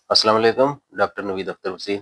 السلام علیکم، ڈاکٹر نوید اختر وسیم۔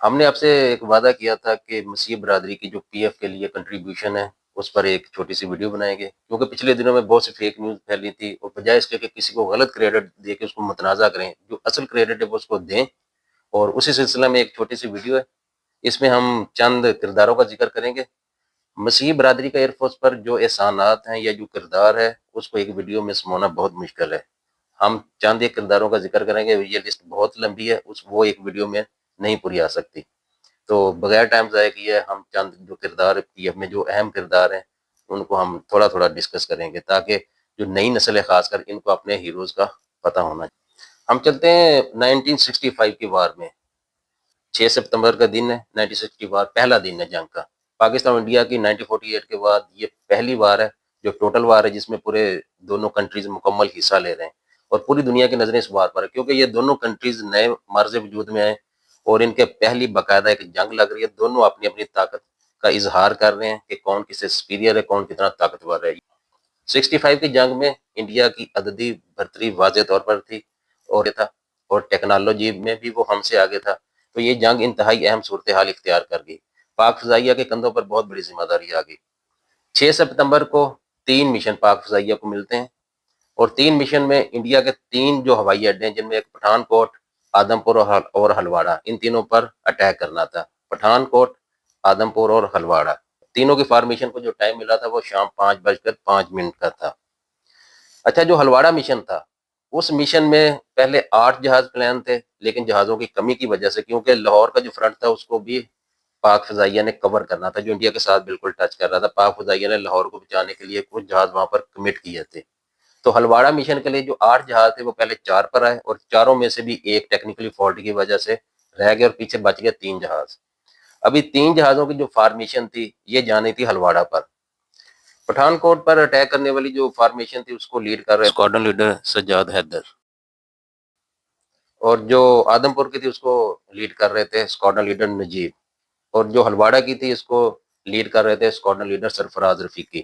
ہم نے آپ سے ایک وعدہ کیا تھا کہ مسیح برادری کی جو پی ایف کے لیے کنٹریبیوشن ہے اس پر ایک چھوٹی سی ویڈیو بنائیں گے، کیونکہ پچھلے دنوں میں بہت سی فیک نیوز پھیلی تھی، اور بجائے اس کے کہ کسی کو غلط کریڈٹ دے کے اس کو متنازع کریں، جو اصل کریڈٹ ہے وہ اس کو دیں۔ اور اسی سلسلہ میں ایک چھوٹی سی ویڈیو ہے، اس میں ہم چند کرداروں کا ذکر کریں گے۔ مسیح برادری کا ایئر فورس پر جو احسانات ہیں یا جو کردار ہے اس کو ایک ویڈیو میں سمونا بہت مشکل ہے۔ ہم چند ایک کرداروں کا ذکر کریں گے، یہ لسٹ بہت لمبی ہے، وہ ایک ویڈیو میں نہیں پوری آ سکتی، تو بغیر ٹائم ضائع کیے ہم چند جو کردار پی ایف میں جو اہم کردار ہیں ان کو ہم تھوڑا تھوڑا ڈسکس کریں گے، تاکہ جو نئی نسل ہے خاص کر ان کو اپنے ہیروز کا پتہ ہونا چاہیے۔ ہم چلتے ہیں 1965 کی وار میں۔ 6 ستمبر کا دن ہے، 1965 پہلا دن ہے جنگ کا۔ پاکستان اور انڈیا کی 1948 کے بعد یہ پہلی وار ہے جو ٹوٹل وار ہے، جس میں پورے دونوں کنٹریز مکمل حصہ لے رہے ہیں، اور پوری دنیا کی نظریں اس وار پر ہے، کیونکہ یہ دونوں کنٹریز نئے مرز وجود میں آئے اور ان کے پہلی باقاعدہ ایک جنگ لگ رہی ہے۔ دونوں اپنی اپنی طاقت کا اظہار کر رہے ہیں کہ کون کس سے سپیریئر ہے، کون کتنا طاقتور ہے۔ 65 کی جنگ میں انڈیا کی عددی برتری واضح طور پر تھی اور ٹیکنالوجی میں بھی وہ ہم سے آگے تھا، تو یہ جنگ انتہائی اہم صورتحال اختیار کر گئی۔ پاک فضائیہ کے کندھوں پر بہت بڑی ذمہ داری آ گئی۔ 6 ستمبر کو 3 مشن پاک فضائیہ کو ملتے ہیں، اور 3 مشن میں انڈیا کے 3 جو ہوائی اڈے ہیں، جن میں ایک پٹھان کوٹ، آدم پور اور ہلواڑا، ان تینوں پر اٹیک کرنا تھا۔ پٹھان کوٹ، آدم پور اور ہلواڑا، تینوں کی فارمیشن کو جو ٹائم ملا تھا وہ شام 5:05 کا تھا۔ اچھا، جو ہلواڑا مشن تھا اس مشن میں پہلے 8 جہاز پلان تھے، لیکن جہازوں کی کمی کی وجہ سے، کیونکہ لاہور کا جو فرنٹ تھا اس کو بھی پاک فضائیہ نے کور کرنا تھا، جو انڈیا کے ساتھ بالکل ٹچ کر رہا تھا، پاک فضائیہ نے لاہور کو بچانے کے لیے کچھ جہاز وہاں پر کمٹ کیے تھے۔ تو ہلواڑا مشن کے لیے جو 8 جہاز تھے وہ پہلے 4 پر آئے، اور چاروں میں سے بھی ایک ٹیکنیکلی فالٹ کی وجہ سے رہ گئے، اور پیچھے بچ گئے 3 جہاز۔ ابھی 3 جہازوں کی جو فارمیشن تھی یہ جانی تھی ہلواڑا پر۔ پٹھان کوٹ پر اٹیک کرنے والی جو فارمیشن تھی اس کو لیڈ کر رہے اسکواڈرن لیڈر سجاد حیدر، اور جو آدم پور کی تھی اس کو لیڈ کر رہے تھے اسکواڈرن لیڈر نجیب، اور جو ہلواڑا کی تھی اس کو لیڈ کر رہے تھے اسکواڈرن لیڈر سرفراز رفیقی۔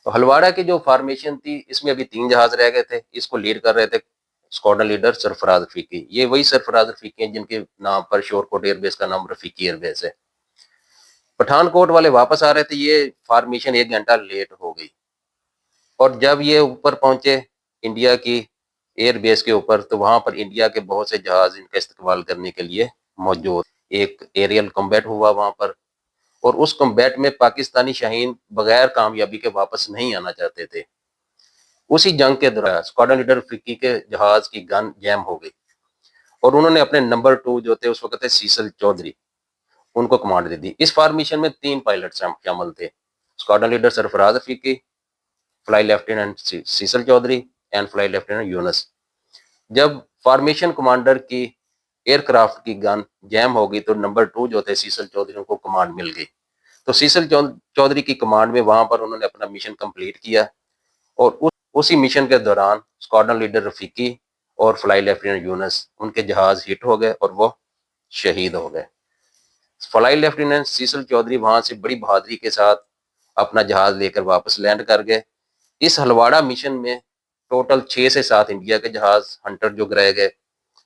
تو ہلواڑا کی جو فارمیشن تھی اس میں ابھی 3 جہاز رہ گئے تھے، اس کو لیڈ کر رہے تھے اسکواڈرن لیڈر سرفراز رفیقی۔ یہ وہی سرفراز رفیقی ہیں جن کے نام پر شور کوٹ ایئر بیس کا نام رفیقی ایئر بیس ہے۔ پٹھان کوٹ والے واپس آ رہے تھے، یہ فارمیشن 1 گھنٹہ لیٹ ہو گئی، اور جب یہ اوپر پہنچے انڈیا کی ایئر بیس کے اوپر تو وہاں پر انڈیا کے بہت سے جہاز ان کا استقبال کرنے کے لیے موجود۔ ایک ایریل کمبیٹ ہوا وہاں پر، اور اس کمبیٹ میں پاکستانی شاہین بغیر کامیابی کے واپس نہیں آنا چاہتے تھے۔ اسی جنگ کے دوران اسکواڈرن لیڈر فکی کے جہاز کی گن جیم ہو گئی، اور انہوں نے اپنے نمبر 2 جو تھے اس وقت تھے سیسل چودھری، ان کو کمانڈ دے دی۔ اس فارمیشن میں 3 پائلٹ شامل تھے، squadron leader Sarfraz Rafiqui, flight lieutenant Cecil Chaudhry and flight lieutenant Younus. جب فارمیشن کمانڈر کی ایئر کرافٹ کی گن جیم ہو گئی تو نمبر 2 جو تھے سیسل چودھری کو کمانڈ مل گئی، تو سیسل چودھری کی کمانڈ میں وہاں پر انہوں نے اپنا مشن کمپلیٹ کیا، اور اسی مشن کے دوران اسکواڈرن لیڈر رفیقی اور فلائی لیفٹیننٹ یونس ان کے جہاز ہٹ ہو گئے اور وہ شہید ہو گئے۔ فلائی لیفٹیننٹ سیسل چودھری وہاں سے بڑی بہادری کے ساتھ اپنا جہاز لے کر واپس لینڈ کر گئے۔ اس ہلواڑا مشن میں ٹوٹل 6 سے 7 انڈیا کے جہاز ہنٹر جو گرائے گئے،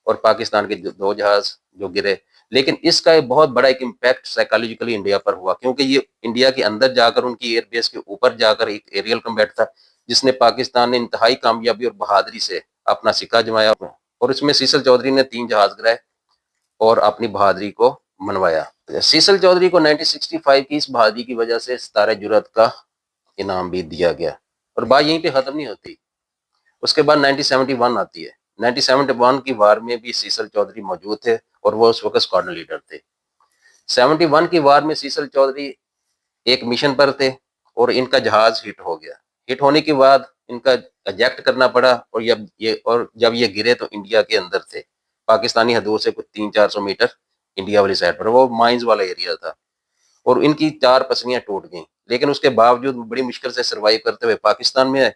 اور پاکستان کے 2 جہاز جو گرے، لیکن اس کا ایک بہت بڑا ایک امپیکٹ سائیکالوجیکلی انڈیا پر ہوا، کیونکہ یہ انڈیا کے اندر جا کر ان کی ایئر بیس کے اوپر جا کر ایک ایریل کمبیٹ تھا جس نے پاکستان نے انتہائی کامیابی اور بہادری سے اپنا سکہ جمایا، اور اس میں سیسل چودھری نے 3 جہاز گرائے اور اپنی بہادری کو منوایا۔ سیسل چودھری کو 1965 کی اس بہادری کی وجہ سے ستارہ جرأت کا انعام بھی دیا گیا، اور بات یہیں پہ ختم نہیں ہوتی۔ اس کے بعد 1971 آتی ہے۔ 1971 کی وار میں بھی سیسل چودھری موجود تھے، اور وہ اس وقت اسکواڈرن لیڈر تھے۔ 71 کی وار میں سیسل چودھری ایک مشن پر تھے، اور ان کا جہاز ہٹ ہو گیا۔ ہٹ ہونے کے بعد ان کا ایجیکٹ کرنا پڑا، اور جب یہ گرے تو انڈیا کے اندر تھے، پاکستانی حدود سے کچھ 300-400 میٹر انڈیا والی سائڈ پر، وہ مائنز والا ایریا تھا، اور ان کی 4 پسلیاں ٹوٹ گئیں، لیکن اس کے باوجود بڑی مشکل سے سروائیو کرتے ہوئے پاکستان میں آئے۔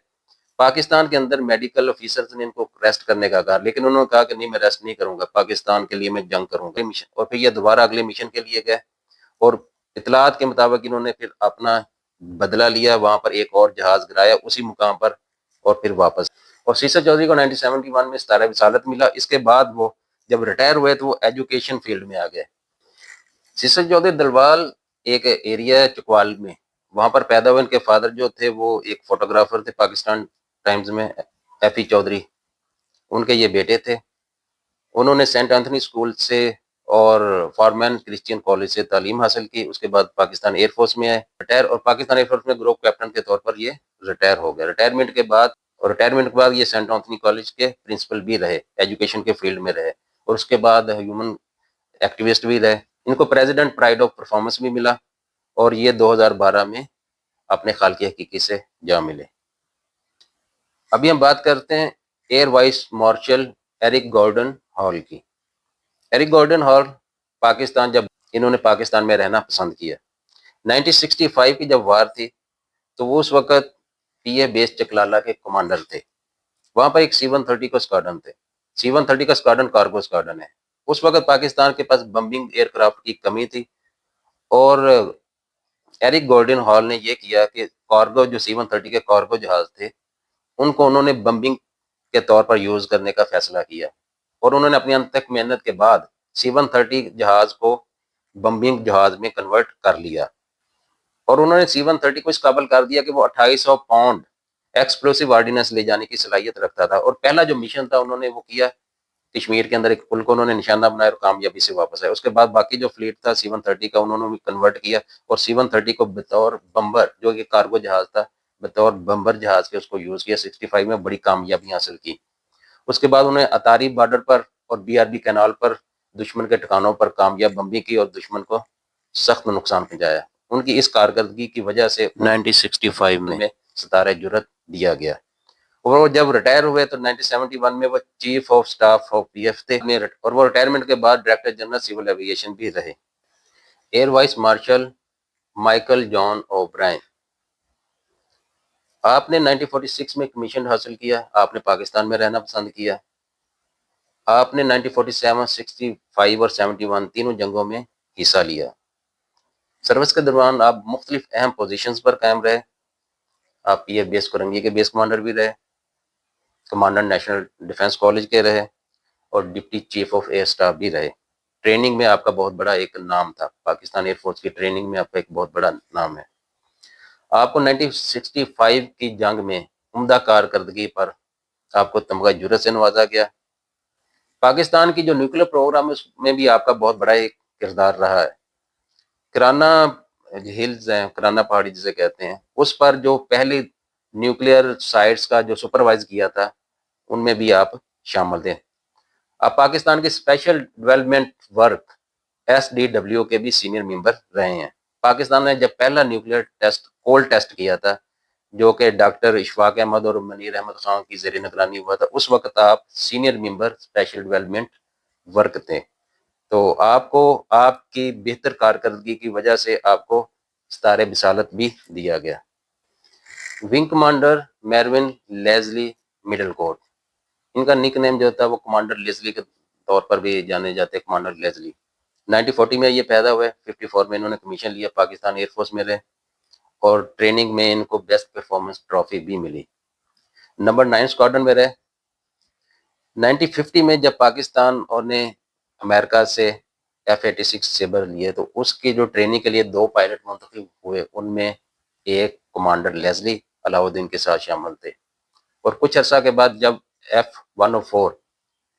پاکستان کے اندر میڈیکل آفیسرز نے ان کو ریسٹ کرنے کا کہا، لیکن انہوں نے کہا کہ نہیں، میں ریسٹ نہیں کروں گا، پاکستان کے لیے میں جنگ کروں گا مشن، اور پھر یہ دوبارہ اگلے مشن کے لیے گئے، اور اطلاعات کے مطابق انہوں نے پھر اپنا بدلہ لیا، وہاں پر ایک اور جہاز گرایا اسی مقام پر، اور پھر واپس۔ اور سیسر چودھری کو 1971 میں ستارہ رسالت ملا. اس کے بعد وہ جب ریٹائر ہوئے تو وہ ایجوکیشن فیلڈ میں آ گئے. سیسر چودھری دلوال ایک ایریا ہے چکوال میں, وہاں پر پیدا ہوئے. ان کے فادر جو تھے وہ ایک فوٹوگرافر تھے پاکستان ٹائمز میں, ایف ای چودھری, ان کے یہ بیٹے تھے. انہوں نے سینٹ اینتھنی اسکول سے اور فارمین کرسچین کالج سے تعلیم حاصل کی. اس کے بعد پاکستان ایئر فورس میں آئے ریٹائر, اور پاکستان ایئر فورس میں گروپ کیپٹن کے طور پر یہ ریٹائر ہو گئے. ریٹائرمنٹ کے بعد یہ سینٹ اینتھنی کالج کے پرنسپل بھی رہے, ایجوکیشن کے فیلڈ میں رہے, اور اس کے بعد ہیومن ایکٹیوسٹ بھی رہے. ان کو پریزیڈنٹ پرائڈ آف پرفارمنس بھی ملا, اور یہ 2012 میں اپنے خالق حقیقی سے جا ملے. ابھی ہم بات کرتے ہیں air vice marshal Eric Gordon Hall کی. ایرک گارڈن ہال پاکستان, جب انہوں نے پاکستان میں رہنا پسند کیا, 1965 کی جب وار تھی تو وہ اس وقت پی اے بیس چکلالہ کے کمانڈر تھے. وہاں پر ایک C-130 کا اسکواڈن تھے. C-130 کا اسکواڈن کارگو اسکواڈن ہے. اس وقت پاکستان کے پاس بمبنگ ایئر کرافٹ کی کمی تھی, اور ایرک گارڈن ہال نے یہ کیا کہ کارگو جو C-130 کے کارگو جہاز تھے ان کو انہوں نے بمبنگ کے طور پر یوز کرنے کا فیصلہ کیا, اور انہوں نے اپنی انت تک محنت کے بعد C-130 جہاز کو بمبنگ جہاز میں کنورٹ کر لیا, اور انہوں نے C-130 کو اس قابل کر دیا کہ وہ 2800 پاؤنڈ ایکسپلوسیو آرڈیننس لے جانے کی صلاحیت رکھتا تھا. اور پہلا جو مشن تھا انہوں نے وہ کیا کشمیر کے اندر, ایک پل کو انہوں نے نشانہ بنایا اور کامیابی سے واپس آئے. اس کے بعد باقی جو فلیٹ تھا C-130 کا انہوں نے بھی کنورٹ کیا, اور C-130 کو بطور بمبر, جو کہ کارگو جہاز تھا, بطور بمبر جہاز کے اس کو یوز کیا. 65 میں بڑی کامیابی حاصل کی. اس کے بعد انہوں نے اتاری بارڈر پر اور BRB کینال پر دشمن کے ٹھکانوں پر کامیاب بمبنگ کی اور دشمن کو سخت نقصان پہنچایا. ان کی اس کارکردگی کی وجہ سے 1965 میں ستارہ جرت دیا گیا. اور وہ جب ریٹائر ہوئے تو 1971 میں وہ chief of staff of PF تھے, اور وہ ریٹائرمنٹ کے بعد ڈائریکٹر جنرل سول ایویشن بھی رہے. ایئر وائس مارشل مائیکل جان اوبرائن, آپ نے 1946 میں کمیشن حاصل کیا. آپ نے پاکستان میں رہنا پسند کیا. آپ نے 1947, 65 اور 71 تینوں جنگوں میں حصہ لیا. سروس کے دوران آپ مختلف اہم پوزیشنز پر قائم رہے. آپ PF بیس کرنگی کے بیس کمانڈر بھی رہے, کمانڈر نیشنل ڈیفنس کالج کے رہے, اور deputy chief of air staff بھی رہے. ٹریننگ میں آپ کا بہت بڑا ایک نام تھا, پاکستان ایئر فورس کی ٹریننگ میں آپ کا ایک بہت بڑا نام ہے. آپ کو 1965 کی جنگ میں عمدہ کارکردگی پر آپ کو تمغہ جرت سے نوازا گیا. پاکستان کی جو نیوکلیر پروگرام ہے اس میں بھی آپ کا بہت بڑا ایک کردار رہا ہے. کرانا ہلز ہیں, کرانا پہاڑی جسے کہتے ہیں, اس پر جو پہلی نیوکلیر سائٹس کا جو سپروائز کیا تھا ان میں بھی آپ شامل تھے. آپ پاکستان کے اسپیشل ڈیولپمنٹ ورک SDW کے بھی سینئر ممبر رہے ہیں. پاکستان نے جب پہلا نیوکلیر ٹیسٹ کول ٹیسٹ کیا تھا جو کہ ڈاکٹر اشفاق احمد اور منیر احمد خان کی زیر نگرانی ہوا تھا, اس وقت آپ senior member special development work تھے. تو آپ کو آپ کی بہتر کارکردگی کی وجہ سے آپ کو ستارہ بصالت بھی دیا گیا. Wing commander Mervyn Leslie Middlecoat, ان کا نک نیم جو تھا وہ کمانڈر لیزلی کے طور پر بھی جانے جاتے, کمانڈر لیزلی. 1940 میں یہ پیدا ہوئے, 54 میں انہوں نے کمیشن لیا, پاکستان ایئر فورس میں رہے, اور ٹریننگ میں ان کو بیسٹ پرفارمنس ٹرافی بھی ملی. نمبر 9 اسکواڈرن میں رہے. 1950 میں جب پاکستان اور نے امریکہ سے F-86 سیبر لیے تو اس کی جو ٹریننگ کے لیے 2 پائلٹ منتخب ہوئے, ان میں ایک کمانڈر لیزلی علاؤدین کے ساتھ شامل تھے. اور کچھ عرصہ کے بعد جب F-104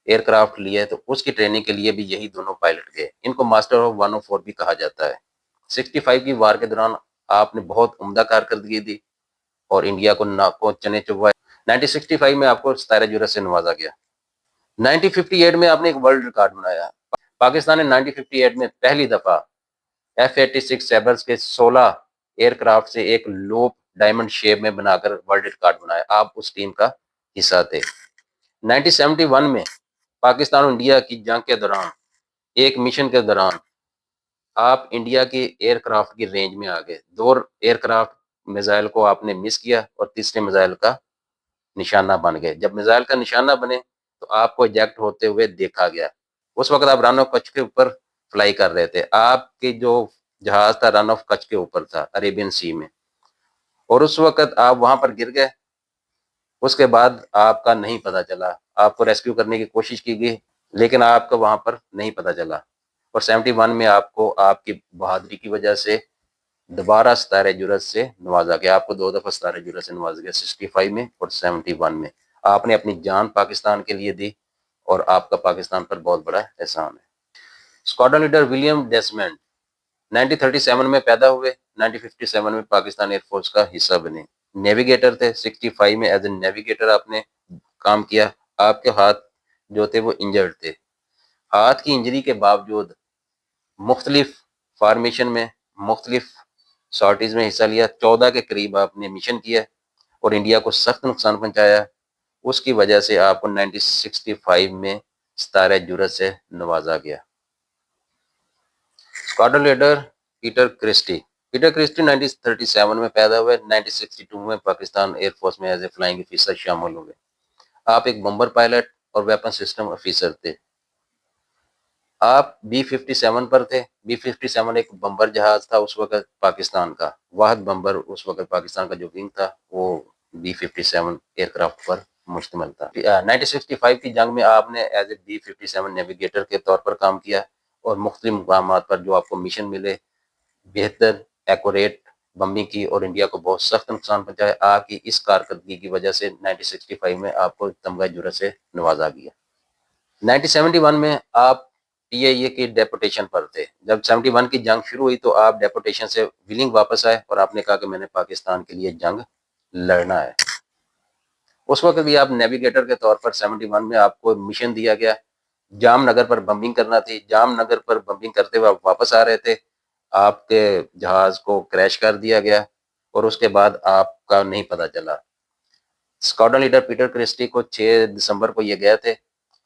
ایئر کرافٹ لیے تو اس کی ٹریننگ کے لیے بھی یہی دونوں پائلٹ گئے. ان کو ماسٹر آف 104 بھی کہا جاتا ہے. 65 کی وار کے دوران آپ نے بہت عمدہ کارکردگی دی اور انڈیا کو ناکوں چنے چبوائے. 1965 میں آپ کو ستارہ جرت سے نوازا گیا. 1958 میں آپ نے ایک ورلڈ ریکارڈ بنایا. پاکستان نے 1958 میں پہلی دفعہ F-86 سیبرز کے 16 ایئر کرافٹ سے ایک لوپ ڈائمنڈ شیپ میں بنا کر ورلڈ ریکارڈ بنایا. آپ اس ٹیم کا حصہ تھے. 1971 میں پاکستان اور انڈیا کی جنگ کے دوران ایک مشن کے دوران آپ انڈیا کی ایئر کرافٹ کی رینج میں آ گئے. 2 ایئر کرافٹ میزائل کو آپ نے مس کیا اور تیسرے میزائل کا نشانہ بن گئے. جب میزائل کا نشانہ بنے تو آپ کو ایجیکٹ ہوتے ہوئے دیکھا گیا. اس وقت آپ رن آف کچھ کے اوپر فلائی کر رہے تھے. آپ کی جو جہاز تھا رن آف کچھ کے اوپر تھا عریبین سی میں, اور اس وقت آپ وہاں پر گر گئے اس کے بعد آپ کا نہیں پتہ چلا، آپ کو ریسکیو کرنے کی کوشش کی گئی لیکن آپ کا وہاں پر نہیں پتہ چلا، اور 71 میں آپ کو آپ کی بہادری کی وجہ سے دوبارہ ستارہ جرأت سے نوازا گیا۔ آپ کو 2 دفعہ ستارہ جرأت سے نوازا گیا، 65 میں اور 71 میں۔ آپ نے اپنی جان پاکستان کے لیے دی اور آپ کا پاکستان پر بہت بڑا احسان ہے۔ اسکواڈرن لیڈر ولیم ڈیسمنڈ 1937 میں پیدا ہوئے، 1957 میں پاکستان ایئر فورس کا حصہ بنے۔ نیویگیٹر تھے، 65 میں ایز اے نیویگیٹر آپ نے کام کیا۔ آپ کے ہاتھ جو تھے وہ انجرڈ تھے، ہاتھ کی انجری کے باوجود مختلف فارمیشن میں مختلف سارٹیز میں حصہ لیا، 14 کے قریب آپ نے مشن کیا اور انڈیا کو سخت نقصان پہنچایا۔ اس کی وجہ سے آپ کو 1965 میں ستارہ جرأت سے نوازا گیا۔ اسکواڈرن لیڈر پیٹر کرسٹی 1937 میں پیدا ہوئے، 1962 میں پاکستان ایئر فورس میں ایز اے فلائنگ آفیسر شامل ہوئے۔ آپ ایک بمبر پائلٹ اور ویپن سسٹم آفیسر تھے۔ آپ B-57 پر تھے۔ B-57 ایک بمبر جہاز تھا اس وقت پاکستان کا، واحد بمبر اس وقت پاکستان کا جو ونگ تھا وہ B-57 ایئر کرافٹ پر مشتمل تھا۔ 1965 کی جنگ میں آپ نے ایز اے B-57 نیویگیٹر کے طور پر کام کیا اور مختلف مقامات پر جو آپ کو مشن ملے بہتر ایکوریٹ بمبنگ کی اور انڈیا کو بہت سخت نقصان پہنچایا۔ آپ کی اس کارکردگی کی وجہ سے 1965 میں آپ کو تمغہ جرأت سے نوازا گیا۔ 1971 میں آپ PIA کی ڈیپوٹیشن پر تھے۔ جب 71 کی جنگ شروع ہوئی تو آپ ڈیپوٹیشن سے ولنگ واپس آئے اور آپ نے کہا کہ میں نے پاکستان کے لیے جنگ لڑنا ہے۔ اس وقت بھی آپ نیویگیٹر کے طور پر 71 میں آپ کو مشن دیا گیا، جام نگر پر بمبنگ کرنا تھی۔ جام نگر پر بمبنگ کرتے ہوئے آپ واپس آ رہے تھے، آپ کے جہاز کو کریش کر دیا گیا اور اس کے بعد آپ کا نہیں پتہ چلا۔ اسکواڈرن لیڈر پیٹر کرسٹی کو 6 دسمبر کو یہ گئے تھے،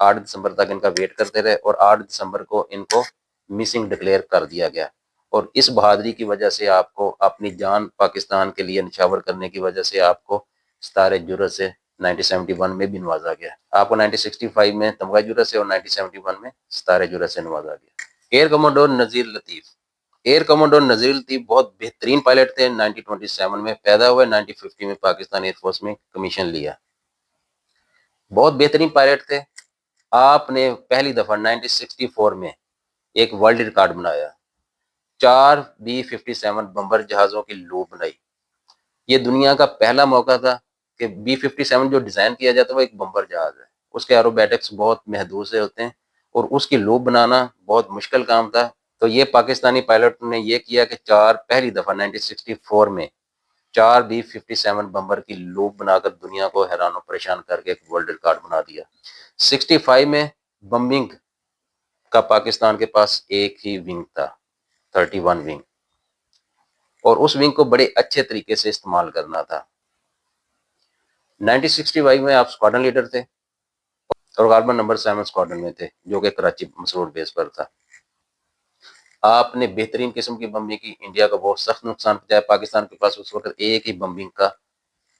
8 دسمبر تک ان کا ویٹ کرتے رہے اور 8 دسمبر کو ان کو مسنگ ڈکلیئر کر دیا گیا، اور اس بہادری کی وجہ سے آپ کو اپنی جان پاکستان کے لیے نچھاور کرنے کی وجہ سے آپ کو ستارہ جرأت سے 1971 میں بھی نوازا گیا۔ آپ کو 1965 میں تمغہ جرأت سے اور 1971 میں ستارہ جرأت سے نوازا گیا۔ ایئر کمانڈر نذیر لطیف نذیر لطیف بہت بہترین پائلٹ تھے۔ 1927 میں پیدا ہوئے، 1950 میں پاکستان ایئر فورس میں کمیشن لیا۔ بہت بہترین پائلٹ تھے۔ آپ نے پہلی دفعہ 1964 میں ایک ورلڈ ریکارڈ بنایا، 4 B-57 بمبر جہازوں کی لوپ بنائی۔ یہ دنیا کا پہلا موقع تھا کہ B-57 جو ڈیزائن کیا جاتا ہے وہ ایک بمبر جہاز ہے، اس کے ایروبیٹکس بہت محدود سے ہوتے ہیں اور اس کی لوپ بنانا بہت مشکل کام تھا۔ تو یہ پاکستانی پائلٹ نے یہ کیا کہ پہلی دفعہ 1964 میں 4 B-57 بمبر کی لوپ بنا کر دنیا کو حیران و پریشان کر کے ایک ورلڈ ریکارڈ بنا دیا۔ 65 میں بمبنگ کا پاکستان کے پاس ایک ہی ونگ تھا، 31 ونگ، اور اس ونگ کو بڑے اچھے طریقے سے استعمال کرنا تھا۔ 1965 میں آپ اسکواڈرن لیڈر تھے اور غالباً نمبر 7 اسکواڈرن میں تھے جو کہ کراچی مسرور بیس پر تھا۔ آپ نے بہترین قسم کی بمبنگ کی، انڈیا کو بہت سخت نقصان پہنچایا۔ پاکستان کے پاس اس وقت ایک ہی بمبنگ کا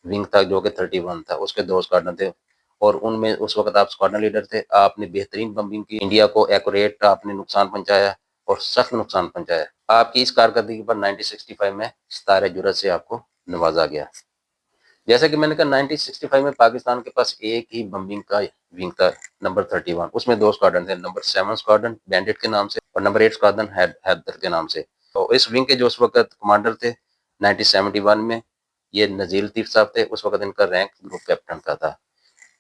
ونگ تھا جو کہ 31 تھا، اس کے 2 اسکواڈرن تھے اور ان میں اس وقت آپ اسکواڈرن لیڈر تھے۔ آپ نے بہترین بمبنگ کی، انڈیا کو ایکوریٹ آپ نے نقصان پہنچایا اور سخت نقصان پہنچایا۔ آپ کی اس کارکردگی پر 1965 میں ستارہ جرأت سے آپ کو نوازا گیا۔ جیسا کہ میں نے کہا 1965 میں پاکستان کے پاس ایک ہی بمبنگ کا ونگ تھا، نمبر 31، اس میں 2 اسکواڈرن تھے، نمبر 7 اسکواڈرن بینڈٹ کے نام سے اور نمبر 8 اسکواڈرن حیدر کے نام سے۔ تو اس ونگ کے جو اس وقت کمانڈر تھے 1971 میں یہ نذیر لطیف صاحب تھے، اس وقت ان کا رینک گروپ کیپٹن کا تھا۔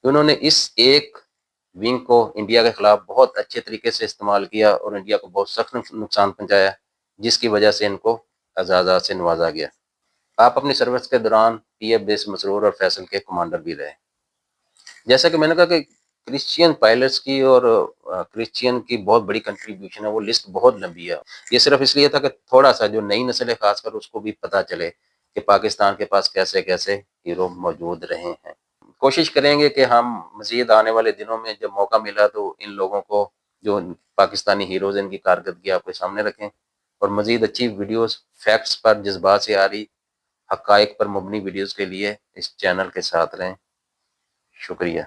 انہوں نے اس ایک ونگ کو انڈیا کے خلاف بہت اچھے طریقے سے استعمال کیا اور انڈیا کو بہت سخت نقصان پہنچایا، جس کی وجہ سے ان کو اعزازات سے نوازا گیا۔ آپ اپنی سروس کے دوران PF بیس مسرور اور فیصل کے کمانڈر بھی رہے۔ جیسا کہ میں نے کہا کہ کرسچین پائلٹس کی اور کرسچین کی بہت بڑی کنٹریبیوشن ہے، وہ لسٹ بہت لمبی ہے۔ یہ صرف اس لیے تھا کہ تھوڑا سا جو نئی نسل ہے خاص کر اس کو بھی پتہ چلے کہ پاکستان کے پاس کیسے کیسے ہیرو موجود رہے ہیں۔ کوشش کریں گے کہ ہم مزید آنے والے دنوں میں جب موقع ملا تو ان لوگوں کو جو پاکستانی ہیروز ان کی کارکردگی آپ کے سامنے رکھیں اور مزید اچھی ویڈیوز فیکٹس پر جذبات سے آ رہی حقائق پر مبنی ویڈیوز کے لیے اس چینل کے ساتھ رہیں۔ شکریہ۔